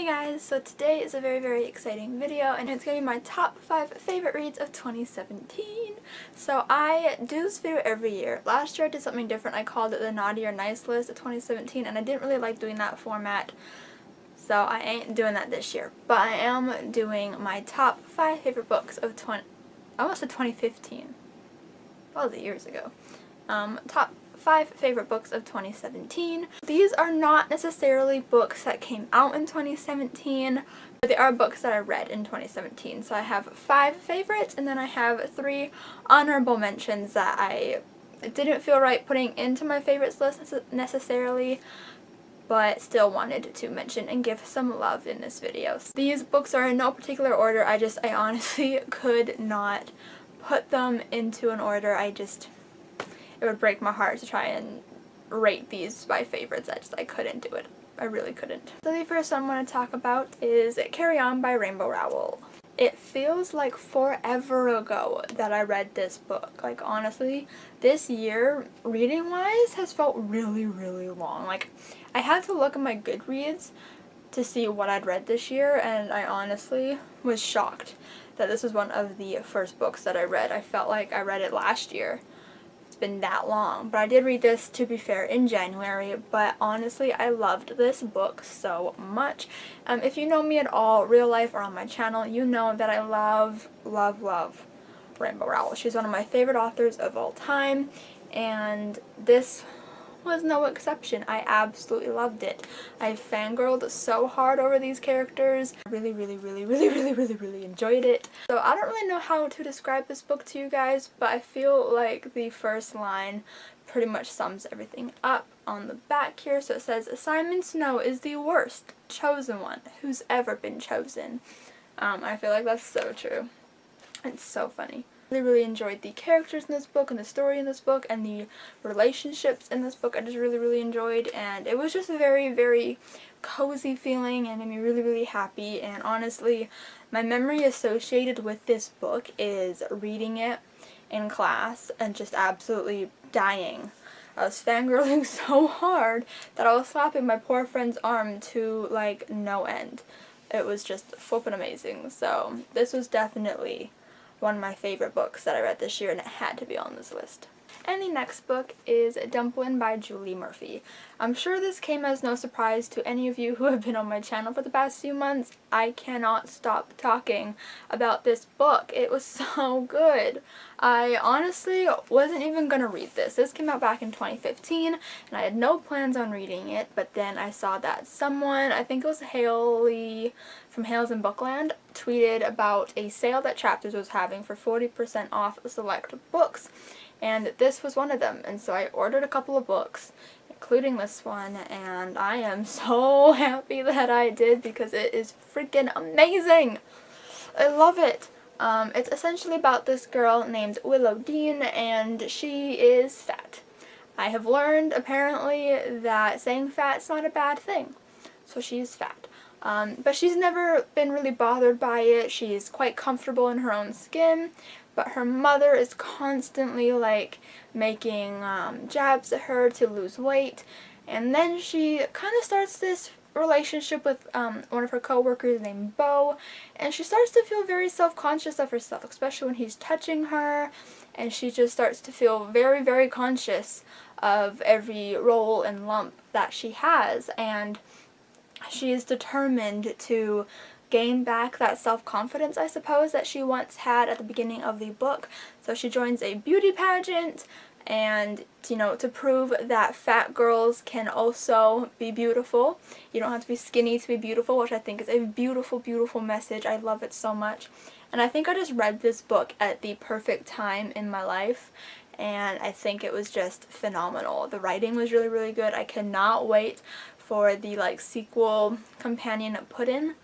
Hey guys, so today is a very exciting video and it's going to be my top 5 favorite reads of 2017. So I do this video every year. Last year I did something different. I called it the Naughty or Nice list of 2017 and I didn't really like doing that format. So I ain't doing that this year. But I am doing my top 5 favorite books of I almost said 2015. That was years ago. Top 5 favorite books of 2017. These are not necessarily books that came out in 2017, but they are books that I read in 2017. So I have 5 favorites and then I have 3 honorable mentions that I didn't feel right putting into my favorites list necessarily, but still wanted to mention and give some love in this video. These books are in no particular order. I honestly could not put them into an order. It would break my heart to try and rate these by favorites. I couldn't do it. I really couldn't. So the first one I want to talk about is Carry On by Rainbow Rowell. It feels like forever ago that I read this book. Like honestly, this year, reading-wise, has felt really long. Like I had to look at my Goodreads to see what I'd read this year, and I honestly was shocked that this was one of the first books that I read. I felt like I read it last year. Been that long, but I did read this, to be fair, in January, but honestly I loved this book so much. If you know me at all, real life or on my channel, you know that I love Rainbow Rowell. She's one of my favorite authors of all time, and this was no exception. I absolutely loved it. I fangirled so hard over these characters. I really enjoyed it. So I don't really know how to describe this book to you guys, but I feel like the first line pretty much sums everything up on the back here. So it says, Simon Snow is the worst chosen one who's ever been chosen. I feel like that's so true. It's so funny. I really enjoyed the characters in this book and the story in this book and the relationships in this book. I just really enjoyed, and it was just a very cozy feeling and made me really happy. And honestly, my memory associated with this book is reading it in class and just absolutely dying. I was fangirling so hard that I was slapping my poor friend's arm to like no end. It was just flippin' amazing. So this was definitely one of my favorite books that I read this year, and it had to be on this list. And the next book is Dumplin by Julie Murphy. I'm sure this came as no surprise to any of you who have been on my channel for the past few months. I cannot stop talking about this book. It was so good. I honestly wasn't even gonna read this. This came out back in 2015 and I had no plans on reading it, but then I saw that someone, I think it was Haley from Hales in Bookland, tweeted about a sale that Chapters was having for 40% off select books. And this was one of them, and so I ordered a couple of books, including this one, and I am so happy that I did because it is freaking amazing! I love it! It's essentially about this girl named Willow Dean, and she is fat. I have learned, apparently, that saying fat's not a bad thing, so she's fat. But she's never been really bothered by it. She's quite comfortable in her own skin, but her mother is constantly like making jabs at her to lose weight, and then she kind of starts this relationship with one of her co-workers named Bo, and she starts to feel very self-conscious of herself, especially when he's touching her, and she just starts to feel very conscious of every roll and lump that she has, and she is determined to gain back that self-confidence, I suppose, that she once had at the beginning of the book. So she joins a beauty pageant, and you know, to prove that fat girls can also be beautiful. You don't have to be skinny to be beautiful, which I think is a beautiful message. I love it so much. And I think I just read this book at the perfect time in my life, and I think it was just phenomenal. The writing was really good. I cannot wait for the like sequel companion put-in.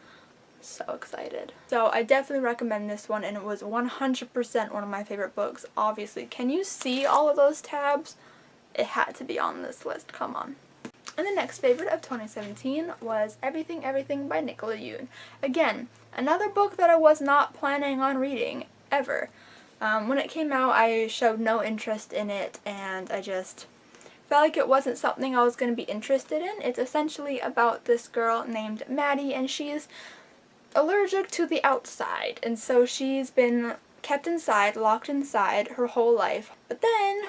So excited. So I definitely recommend this one, and it was 100% one of my favorite books, obviously. Can you see all of those tabs? It had to be on this list, come on. And the next favorite of 2017 was Everything by Nicola Yoon. Again, another book that I was not planning on reading, ever. When it came out, I showed no interest in it, and I just felt like it wasn't something I was going to be interested in. It's essentially about this girl named Maddie, and she's allergic to the outside, and so she's been kept inside, locked inside her whole life. But then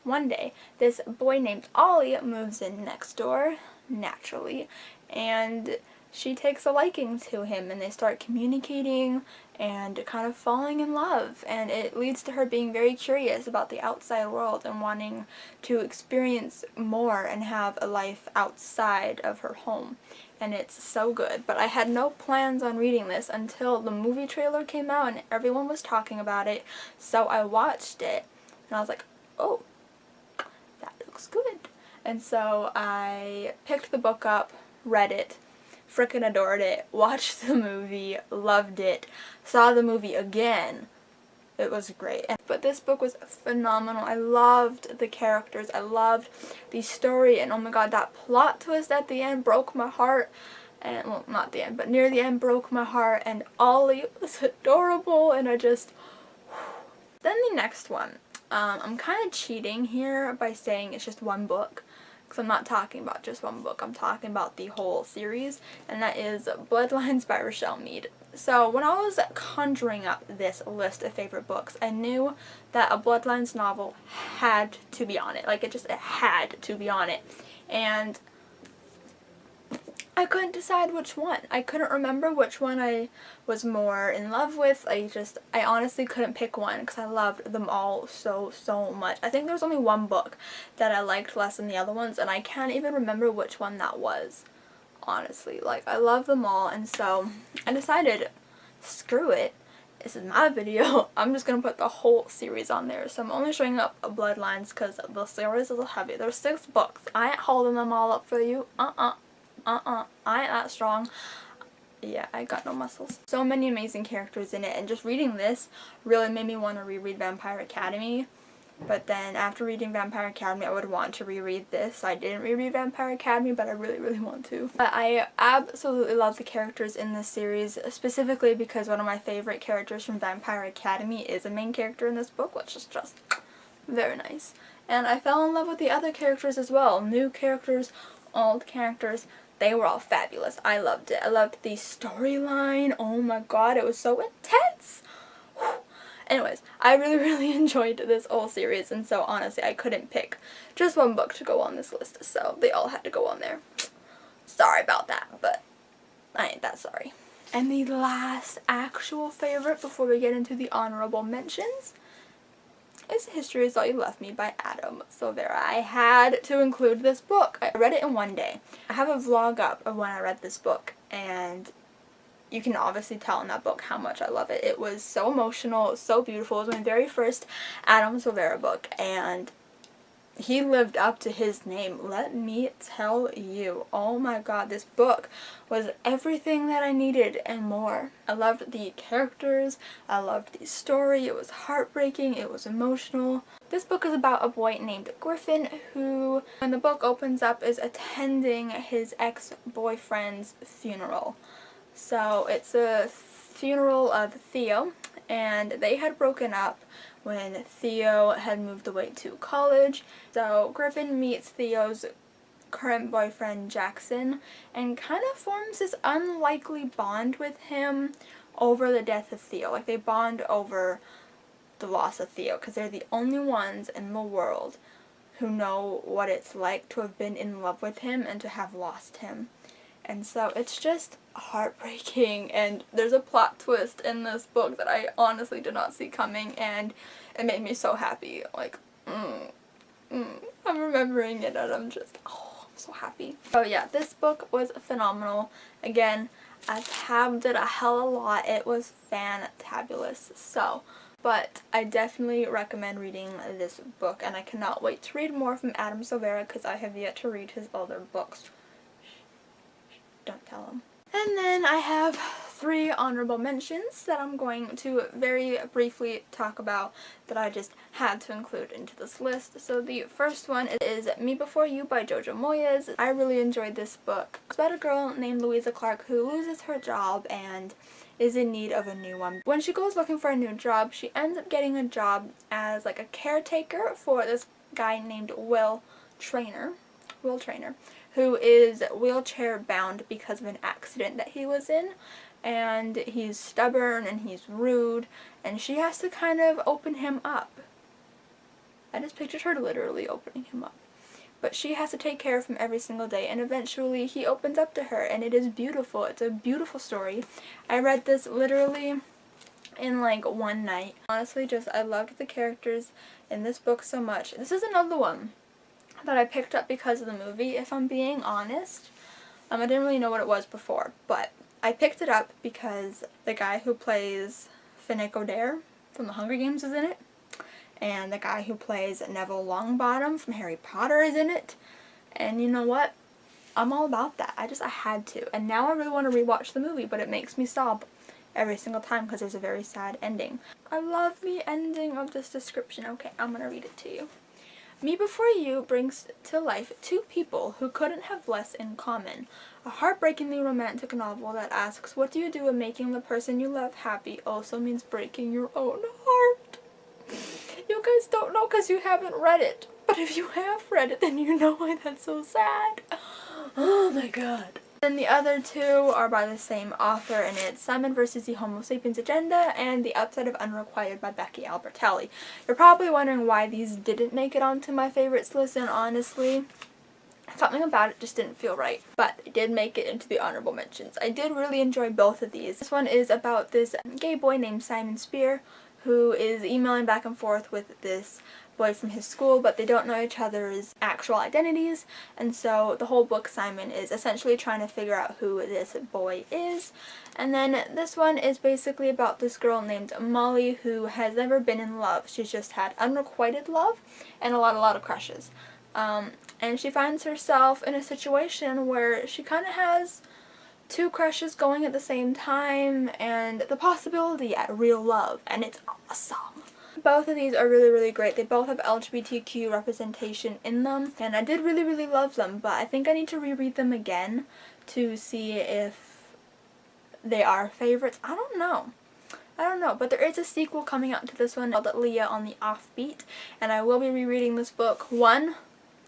one day this boy named Ollie moves in next door, naturally, and she takes a liking to him, and they start communicating and kind of falling in love, and it leads to her being very curious about the outside world and wanting to experience more and have a life outside of her home. And it's so good. But I had no plans on reading this until the movie trailer came out and everyone was talking about it, so I watched it and I was like, oh, that looks good. And so I picked the book up, read it, frickin' adored it, watched the movie, loved it, saw the movie again. It was great. But this book was phenomenal. I loved the characters. I loved the story. And oh my god, that plot twist at the end broke my heart. And, well, not the end, but near the end broke my heart. And Ollie was adorable. And I just... Then the next one. I'm kind of cheating here by saying it's just one book. Because I'm not talking about just one book. I'm talking about the whole series. And that is Bloodlines by Rochelle Mead. So when I was conjuring up this list of favorite books, I knew that a Bloodlines novel had to be on it. Like, it had to be on it. And I couldn't decide which one. I couldn't remember which one I was more in love with. I honestly couldn't pick one because I loved them all so much. I think there was only one book that I liked less than the other ones, and I can't even remember which one that was. Honestly, like, I love them all, and so I decided, screw it, this is my video, I'm just gonna put the whole series on there. So I'm only showing up Bloodlines because the series is heavy. There's 6 books. I ain't holding them all up for you. I ain't that strong. Yeah, I got no muscles. So many amazing characters in it, and just reading this really made me want to reread Vampire Academy. But then after reading Vampire Academy, I would want to reread this. I didn't reread Vampire Academy, but I really want to. But I absolutely love the characters in this series, specifically because one of my favorite characters from Vampire Academy is a main character in this book, which is just very nice. And I fell in love with the other characters as well. New characters, old characters. They were all fabulous. I loved it. I loved the storyline. Oh my god, it was so intense. Anyways, I really enjoyed this whole series, and so honestly I couldn't pick just one book to go on this list, so they all had to go on there. Sorry about that, but I ain't that sorry. And the last actual favorite before we get into the honorable mentions is History Is All You Left Me by Adam Silvera. I had to include this book. I read it in one day. I have a vlog up of when I read this book, and you can obviously tell in that book how much I love it. It was so emotional, so beautiful. It was my very first Adam Silvera book, and he lived up to his name. Let me tell you. Oh my god, this book was everything that I needed and more. I loved the characters. I loved the story. It was heartbreaking. It was emotional. This book is about a boy named Griffin who, when the book opens up, is attending his ex-boyfriend's funeral. So it's a funeral of Theo, and they had broken up when Theo had moved away to college. So Griffin meets Theo's current boyfriend Jackson and kind of forms this unlikely bond with him over the death of Theo. Like, they bond over the loss of Theo because they're the only ones in the world who know what it's like to have been in love with him and to have lost him. And so it's just heartbreaking, and there's a plot twist in this book that I honestly did not see coming, and it made me so happy. Like, I'm remembering it and I'm just, oh, I'm so happy. So yeah, this book was phenomenal. Again, I tabbed it a hell of a lot. It was fantabulous. So, but I definitely recommend reading this book, and I cannot wait to read more from Adam Silvera because I have yet to read his other books. Don't tell him. And then I have 3 honorable mentions that I'm going to very briefly talk about that I just had to include into this list. So the first one is Me Before You by Jojo Moyes. I really enjoyed this book. It's about a girl named Louisa Clark who loses her job and is in need of a new one. When she goes looking for a new job, she ends up getting a job as like a caretaker for this guy named Will Trainer, who is wheelchair bound because of an accident that he was in, and he's stubborn and he's rude, and she has to kind of open him up. I just pictured her literally opening him up. But she has to take care of him every single day, and eventually he opens up to her, and it is beautiful. It's a beautiful story. I read this literally in like one night. Honestly, I loved the characters in this book so much. This is another one that I picked up because of the movie, if I'm being honest. I didn't really know what it was before, but I picked it up because the guy who plays Finnick Odair from The Hunger Games is in it, and the guy who plays Neville Longbottom from Harry Potter is in it, and you know what? I'm all about that. I had to, and now I really want to rewatch the movie, but it makes me sob every single time because there's a very sad ending. I love the ending of this description. Okay, I'm gonna read it to you. Me Before You brings to life two people who couldn't have less in common. A heartbreakingly romantic novel that asks, what do you do when making the person you love happy also means breaking your own heart? You guys don't know because you haven't read it, but if you have read it, then you know why that's so sad. Oh my god. And the other two are by the same author, and it's Simon vs. the Homo Sapiens Agenda and The Upside of Unrequited by Becky Albertalli. You're probably wondering why these didn't make it onto my favorites list, and honestly, something about it just didn't feel right. But it did make it into the honorable mentions. I did really enjoy both of these. This one is about this gay boy named Simon Spear who is emailing back and forth with this boy from his school, but they don't know each other's actual identities, and so the whole book Simon is essentially trying to figure out who this boy is. And then this one is basically about this girl named Molly who has never been in love. She's just had unrequited love and a lot of crushes. And she finds herself in a situation where she kind of has two crushes going at the same time and the possibility at real love, and it's awesome. Both of these are really great. They both have LGBTQ representation in them, and I did really love them, but I think I need to reread them again to see if they are favorites. I don't know, but there is a sequel coming out to this one called Leah on the Offbeat, and I will be rereading this book, 1,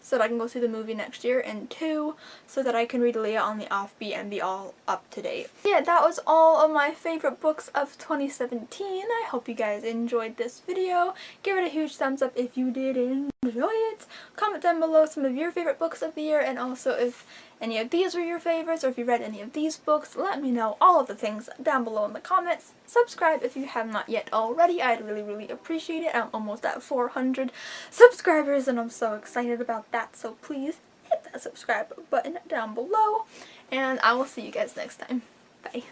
so that I can go see the movie next year, and 2, so that I can read Leah on the Offbeat and be all up to date. Yeah, that was all of my favorite books of 2017. I hope you guys enjoyed this video. Give it a huge thumbs up if you did enjoy it. Comment down below some of your favorite books of the year, and also if any of these were your favorites, or if you read any of these books. Let me know all of the things down below in the comments. Subscribe if you have not yet already. I'd really appreciate it. I'm almost at 400 subscribers, and I'm so excited about that, so please hit that subscribe button down below, and I will see you guys next time. Bye.